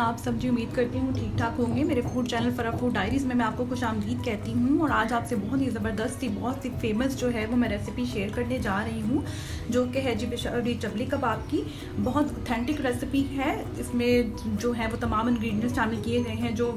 आप सब जी? उम्मीद करती हूँ ठीक ठाक होंगे। मेरे फूड चैनल फरा फूड डायरीज़ में मैं आपको खुशामदीद कहती हूँ और आज आपसे बहुत ही ज़बरदस्त सी बहुत ही फेमस जो है वो मैं रेसिपी शेयर करने जा रही हूँ, जो कि है जी पेशावरी चपली कबाब की। बहुत ऑथेंटिक रेसिपी है। इसमें जो है वो तमाम इंग्रेडिएंट्स शामिल किए गए हैं जो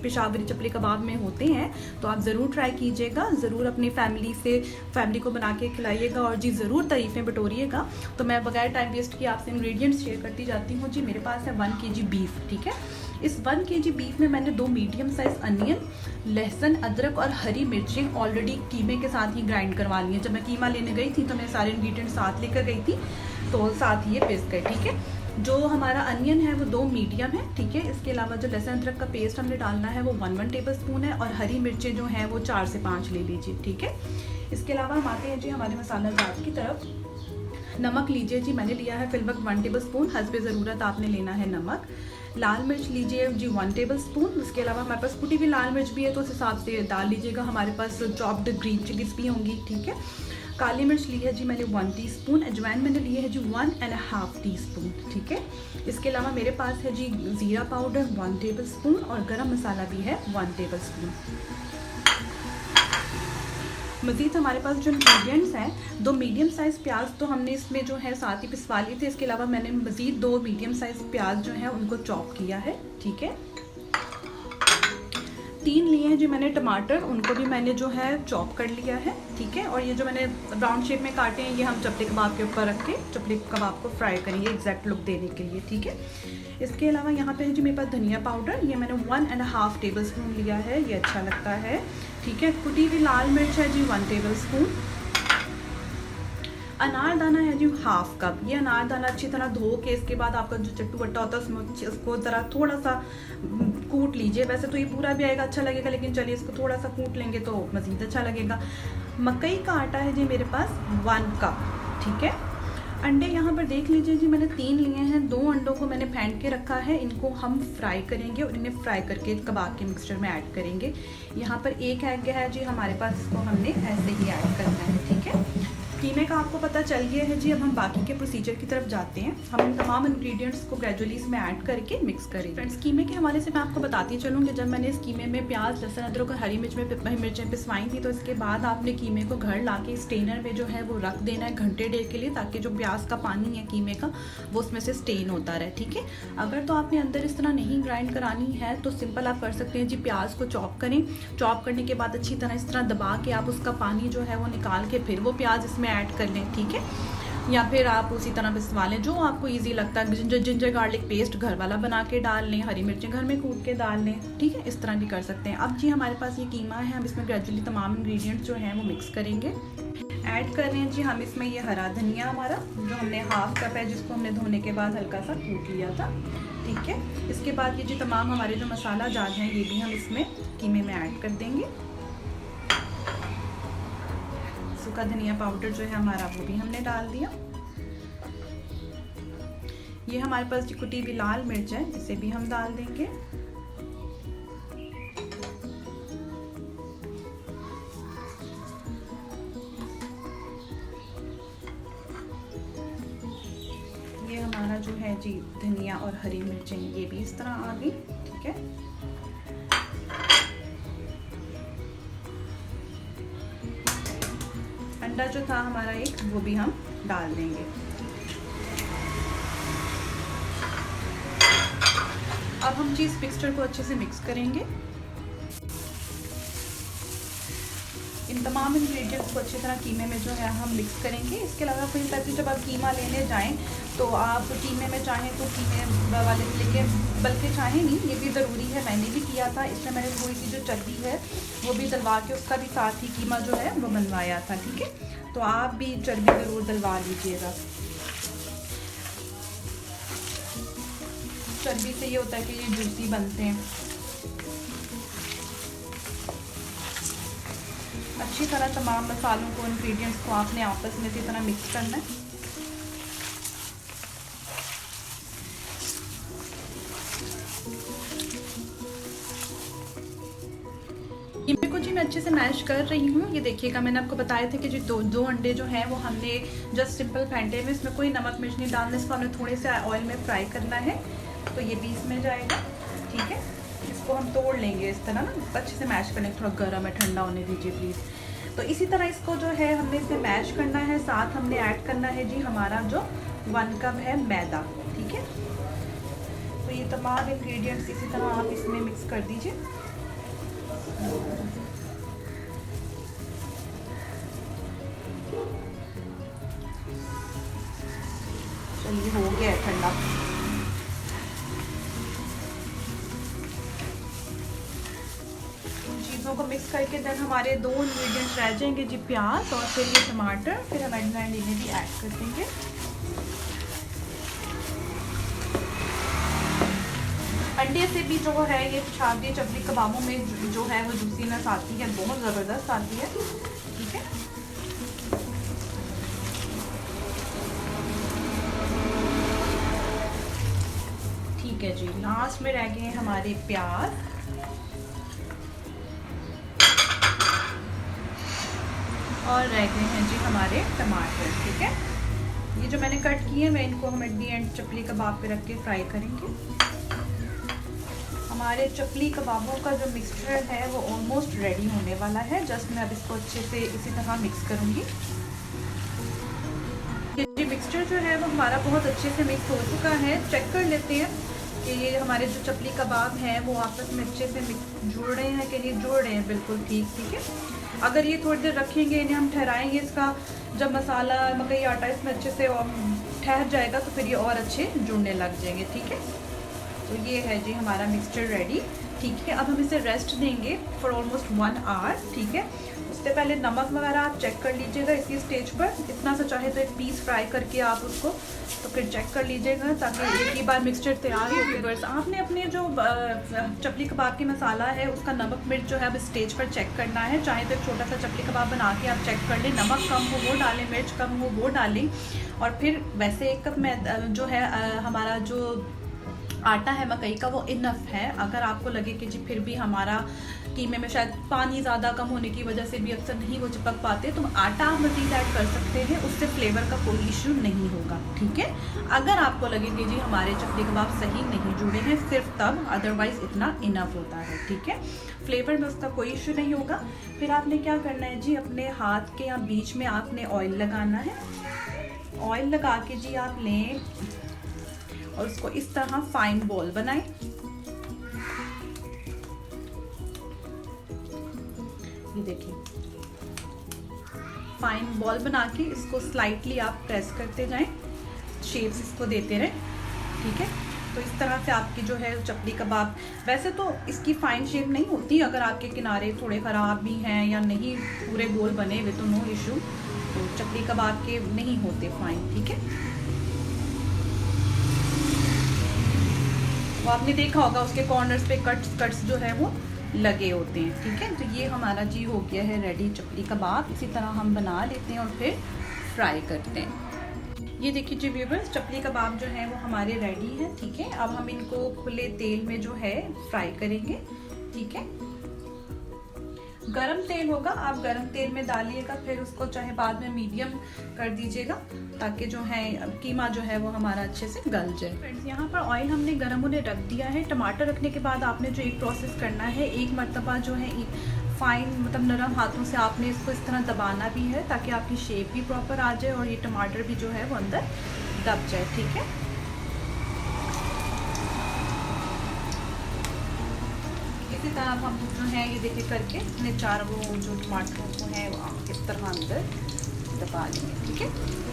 पेशावरी चपली कबाब में होते हैं। तो आप ज़रूर ट्राई कीजिएगा, ज़रूर अपनी फैमिली को बना के खिलाइएगा और जी ज़रूर तारीफ़ें बटोरिएगा। तो मैं बगैर टाइम वेस्ट किए आपसे इंग्रेडिएंट्स शेयर करती जाती हूँ जी। मेरे पास है 1 kg बीफ, ठीक है। इस 1 kg बीफ में मैंने 2 मीडियम साइज़ अनियन, लहसुन, अदरक और हरी मिर्चें ऑलरेडी कीमे के साथ ही ग्राइंड करवा ली हैं। जब मैं कीमा लेने गई थी तो मैं सारे इंग्रेडिएंट्स साथ लेकर गई थी, तो साथ ही ये पिस गए, ठीक है। जो हमारा अनियन है वो 2 मीडियम है, ठीक है। इसके अलावा जो लहसुन अदरक का पेस्ट हमने डालना है वो 1 टेबल स्पून है और हरी मिर्चें जो हैं वो 4 से 5 ले लीजिए, ठीक है। इसके अलावा हम आते हैं जी हमारे मसाला जात की तरफ। नमक लीजिए जी, मैंने लिया है फिलवक्त 1 टेबल स्पून, हस्बे ज़रूरत आपने लेना है नमक। लाल मिर्च लीजिए जी 1 टेबल स्पून। इसके अलावा हमारे पास कुटी हुई लाल मिर्च भी है तो उस हिसाब से डाल लीजिएगा। हमारे पास चॉप्ड ग्रीन चिलीज भी होंगी, ठीक है। काली मिर्च ली है जी मैंने 1 टीस्पून। अजवाइन मैंने ली है जी 1.5 टीस्पून, ठीक है। इसके अलावा मेरे पास है जी ज़ीरा पाउडर 1 टेबल स्पून और गरम मसाला भी है 1 टेबल स्पून। मज़ीद हमारे पास जो इंग्रेडिएंट्स हैं, 2 मीडियम साइज़ प्याज तो हमने इसमें जो है साथ ही पिसवा लिए थे। इसके अलावा मैंने मज़ीद 2 मीडियम साइज़ प्याज जो है उनको चॉप किया है, ठीक है। 3 लिए हैं जो मैंने टमाटर, उनको भी मैंने जो है चॉप कर लिया है, ठीक है। और ये जो मैंने राउंड शेप में काटे हैं ये हम चपली कबाब के ऊपर रख के चपली कबाब को फ्राई करेंगे एग्जैक्ट लुक देने के लिए, ठीक है। इसके अलावा यहाँ पे है जी मेरे पास धनिया पाउडर, ये मैंने 1.5 टेबल स्पून लिया है, ये अच्छा लगता है, ठीक है। कुटी हुई लाल मिर्च है जी 1 टेबल स्पून। अनारदाना है जी 1/2 कप। ये अनारदाना अच्छी तरह धो के इसके बाद आपका जो चट्टू बट्टा होता है उसको ज़रा थोड़ा सा कूट लीजिए। वैसे तो ये पूरा भी आएगा अच्छा लगेगा, लेकिन चलिए इसको थोड़ा सा कूट लेंगे तो मज़ीद अच्छा लगेगा। मकई का आटा है जी मेरे पास 1 कप, ठीक है। अंडे यहाँ पर देख लीजिए जी मैंने 3 लिए हैं। 2 अंडों को मैंने फेंट के रखा है, इनको हम फ्राई करेंगे और इन्हें फ्राई करके कबाब के मिक्सचर में ऐड करेंगे। यहाँ पर 1 एग है जी हमारे पास, इसको हमने ऐसे ही ऐड करना है, ठीक है। कीमे का आपको पता चल गया है जी। अब हम बाकी के प्रोसीजर की तरफ जाते हैं। हम इन तमाम इंग्रेडिएंट्स को ग्रेजुअली इसमें ऐड करके मिक्स करेंगे। फ्रेंड्स, कीमे के हवाले से मैं आपको बताती चलूँगी। जब मैंने इस कीमे में प्याज, लहसुन, अदरक और हरी मिर्चें पिसवाई थी तो इसके बाद आपने कीमे को घर ला के स्टेनर में जो है वो रख देना है घंटे डेढ़ के लिए, ताकि जो प्याज का पानी है कीमे का वो उसमें से स्टेन होता रहे, ठीक है। अगर तो आपने अंदर इस तरह नहीं ग्राइंड करानी है तो सिंपल आप कर सकते हैं जी, प्याज को चॉप करें। चॉप करने के बाद अच्छी तरह इस तरह दबा के आप उसका पानी जो है वो निकाल के फिर वो प्याज इसमें ऐड कर लें, ठीक है। या फिर आप उसी तरह पिसवा लें, जो आपको इजी लगता है। जिंजर गार्लिक पेस्ट घर वाला बना के डाल लें, हरी मिर्चें घर में कूट के डाल लें, ठीक है। इस तरह भी कर सकते हैं। अब जी हमारे पास ये कीमा है, हम इसमें ग्रेजुअली तमाम इंग्रेडिएंट्स जो हैं वो मिक्स करेंगे। ऐड कर रहे हैं जी हम इसमें ये हरा धनिया हमारा जो हमने 1/2 कप है, जिसको हमने धोने के बाद हल्का सा कूट लिया था, ठीक है। इसके बाद ये जी तमाम हमारे जो मसाला जात हैं ये भी हम इसमें कीमे में ऐड कर देंगे। सूखा धनिया पाउडर जो है हमारा वो भी हमने डाल दिया। ये हमारे पास जो कुटी हुई लाल मिर्च है इसे भी हम डाल देंगे। ये हमारा जो है जी धनिया और हरी मिर्चें ये भी इस तरह आ गई, ठीक है। अंडा जो था हमारा एक वो भी हम डाल देंगे। अब हम जी इस मिक्सचर को अच्छे से मिक्स करेंगे। इन तमाम इंग्रेडिएंट्स को अच्छी तरह कीमे में जो है हम मिक्स करेंगे। इसके अलावा फिर तक जब आप कीमा लेने जाएं तो आप कीमे में चाहें तो कीमे वाले लेके, बल्कि चाहें नहीं, ये भी ज़रूरी है, मैंने भी किया था। इसमें मैंने थोड़ी सी जो चर्बी है वो भी डलवा के उसका भी साथ ही कीमा जो है वो बनवाया था, ठीक है। तो आप भी चर्बी ज़रूर डलवा लीजिएगा। चर्बी से ये होता है कि ये जूसी बनते हैं। अच्छी तरह तमाम मसालों को, इंग्रेडिएंट्स को आपने आपस में इसी तरह मिक्स करना है। कीमे को जी मैं अच्छे से मैश कर रही हूँ। ये देखिएगा, मैंने आपको बताया था कि जो दो अंडे जो हैं वो हमने जस्ट सिंपल फेंटे में, इसमें कोई नमक मिर्च नहीं डालना, इसको हमने थोड़े से ऑयल में फ्राई करना है। तो ये भी इसमें जाएगा। ठीक है, इसको हम तोड़ लेंगे इस तरह ना, अच्छे से मैश कर लेंगे। थोड़ा गर्म है, ठंडा होने दीजिए प्लीज़। तो इसी तरह इसको जो है हमने इसमें मैश करना है। साथ हमने ऐड करना है जी हमारा जो 1 कप है मैदा। ठीक है, तो ये तमाम इंग्रेडिएंट्स इसी तरह आप इसमें मिक्स कर दीजिए। चलिए, हो गया है ठंडा। चीज़ों को मिक्स करके देन हमारे 2 इंग्रेडिएंट्स रह जाएंगे जी, प्याज और फिर ये टमाटर। फिर हम इन्हें भी ऐड कर देंगे। अंडे से भी जो है ये शादी चपली कबाबों में जो है वो जूसीनेस आती है, बहुत ज़बरदस्त आती है। ठीक है, ठीक है जी। लास्ट में रह गए हैं हमारे प्याज और रह गए हैं जी हमारे टमाटर। ठीक है, ये जो मैंने कट किए हैं इनको हम एट दी एंड चपली कबाब पे रख के फ्राई करेंगे। हमारे चपली कबाबों का जो मिक्सचर है वो ऑलमोस्ट रेडी होने वाला है। जस्ट मैं अब इसको अच्छे से इसी तरह मिक्स करूँगी। ये मिक्सचर जो है वो हमारा बहुत अच्छे से मिक्स हो चुका है। चेक कर लेते हैं कि ये हमारे जो चपली कबाब हैं वो आपस में अच्छे से जुड़ रहे हैं कि नहीं जुड़ रहे हैं। बिल्कुल ठीक। ठीक है, अगर ये थोड़ी देर रखेंगे, इन्हें हम ठहराएंगे, इसका जब मसाला मकई आटा इसमें अच्छे से ठहर जाएगा तो फिर ये और अच्छे जुड़ने लग जाएंगे। ठीक है, तो ये है जी हमारा मिक्सचर रेडी। ठीक है, अब हम इसे रेस्ट देंगे फॉर ऑलमोस्ट 1 आवर। ठीक है, उससे पहले नमक वगैरह आप चेक कर लीजिएगा इसी स्टेज पर। इतना सा चाहे तो एक पीस फ्राई करके आप उसको तो फिर चेक कर लीजिएगा ताकि एक ही बार मिक्सचर तैयार हो जाए। बस आपने अपने जो चपली कबाब की मसाला है उसका नमक मिर्च जो है अब स्टेज पर चेक करना है। चाहे तो एक छोटा सा चपली कबाब बना के आप चेक कर लें, नमक कम हो वो डालें, मिर्च कम हो वो डालें। और फिर वैसे 1 कप में जो है हमारा जो आटा है मकई का वो इनफ है। अगर आपको लगे कि जी फिर भी हमारा कीमे में शायद पानी ज़्यादा कम होने की वजह से भी अक्सर नहीं वो चिपक पाते, तो आटा आप मज़ीद ऐड कर सकते हैं, उससे फ्लेवर का कोई इशू नहीं होगा। ठीक है, अगर आपको लगे कि जी हमारे चपली कबाब सही नहीं जुड़े हैं सिर्फ तब, अदरवाइज़ इतना इनफ होता है। ठीक है, फ्लेवर में उसका कोई इशू नहीं होगा। फिर आपने क्या करना है जी, अपने हाथ के या बीच में आपने ऑयल लगाना है। ऑयल लगा के जी आप लें और उसको इस तरह फाइन बॉल बनाएं। ये देखिए, फाइन बॉल बना के इसको स्लाइटली आप प्रेस करते जाएं, शेप्स इसको देते रहें। ठीक है, तो इस तरह से आपकी जो है चपली कबाब, वैसे तो इसकी फाइन शेप नहीं होती, अगर आपके किनारे थोड़े ख़राब भी हैं या नहीं पूरे गोल बने हुए तो नो इशू, तो चपली कबाब के नहीं होते फाइन। ठीक है, वो आपने देखा होगा उसके कॉर्नर्स पे कट्स जो है वो लगे होते हैं। ठीक है, तो ये हमारा जी हो गया है रेडी चपली कबाब। इसी तरह हम बना लेते हैं और फिर फ्राई करते हैं। ये देखिए जी व्यूअर्स, चपली कबाब जो है वो हमारे रेडी है। ठीक है, अब हम इनको खुले तेल में जो है फ्राई करेंगे। ठीक है, गरम तेल होगा, आप गरम तेल में डालिएगा, फिर उसको चाहे बाद में मीडियम कर दीजिएगा ताकि जो है कीमा जो है वो हमारा अच्छे से गल जाए। फ्रेंड्स, यहाँ पर ऑयल हमने गरम होने रख दिया है। टमाटर रखने के बाद आपने जो एक प्रोसेस करना है, एक मरतबा जो है फाइन मतलब नरम हाथों से आपने इसको इस तरह दबाना भी है ताकि आपकी शेप भी प्रॉपर आ जाए और ये टमाटर भी जो है वो अंदर दब जाए। ठीक है, इसी तरह हम जो है ये देखिए करके अपने चार वो जो टमाटरों को है वो इस तरह अंदर दबा लेंगे। ठीक है,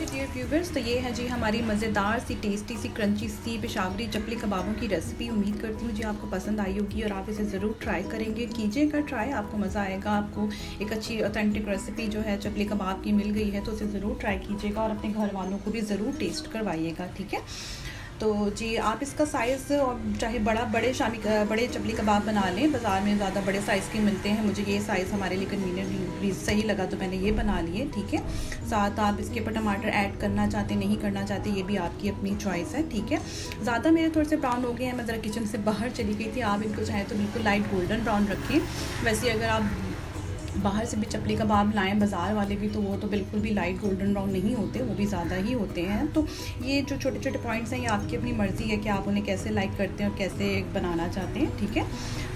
डियर व्यूवर्स, तो ये है जी हमारी मज़ेदार सी टेस्टी सी क्रंची सी पेशावरी चपली कबाबों की रेसिपी। उम्मीद करती हूँ जी आपको पसंद आई होगी और आप इसे ज़रूर ट्राई करेंगे। कीजिएगा ट्राई, आपको मज़ा आएगा। आपको एक अच्छी ऑथेंटिक रेसिपी जो है चपली कबाब की मिल गई है तो उसे ज़रूर ट्राई कीजिएगा और अपने घर वालों को भी ज़रूर टेस्ट करवाइएगा। ठीक है, तो जी आप इसका साइज़ और चाहे बड़े चपली कबाब बना लें, बाज़ार में ज़्यादा बड़े साइज़ के मिलते हैं। मुझे ये साइज़ हमारे लिए कन्वीनियंट सही लगा तो मैंने ये बना लिए। ठीक है, साथ आप इसके ऊपर टमाटर ऐड करना चाहते नहीं करना चाहते ये भी आपकी अपनी चॉइस है। ठीक है, ज़्यादा मेरे थोड़े से ब्राउन हो गए हैं, मैं ज़रा किचन से बाहर चली गई थी। आप इनको चाहें तो बिल्कुल लाइट गोल्डन ब्राउन रखें। वैसे अगर आप बाहर से भी चपली कबाब लाएं बाज़ार वाले भी, तो वो तो बिल्कुल भी लाइट गोल्डन ब्राउन नहीं होते, वो भी ज़्यादा ही होते हैं। तो ये जो छोटे छोटे पॉइंट्स हैं ये आपकी अपनी मर्ज़ी है कि आप उन्हें कैसे लाइक करते हैं और कैसे बनाना चाहते हैं, ठीक है।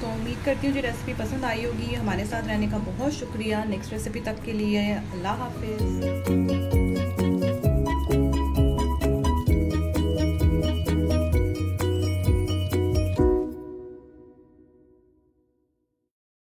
तो उम्मीद करती हूँ जो रेसिपी पसंद आई होगी। हमारे साथ रहने का बहुत शुक्रिया। नेक्स्ट रेसिपी तक के लिए अल्लाह हाफिज़।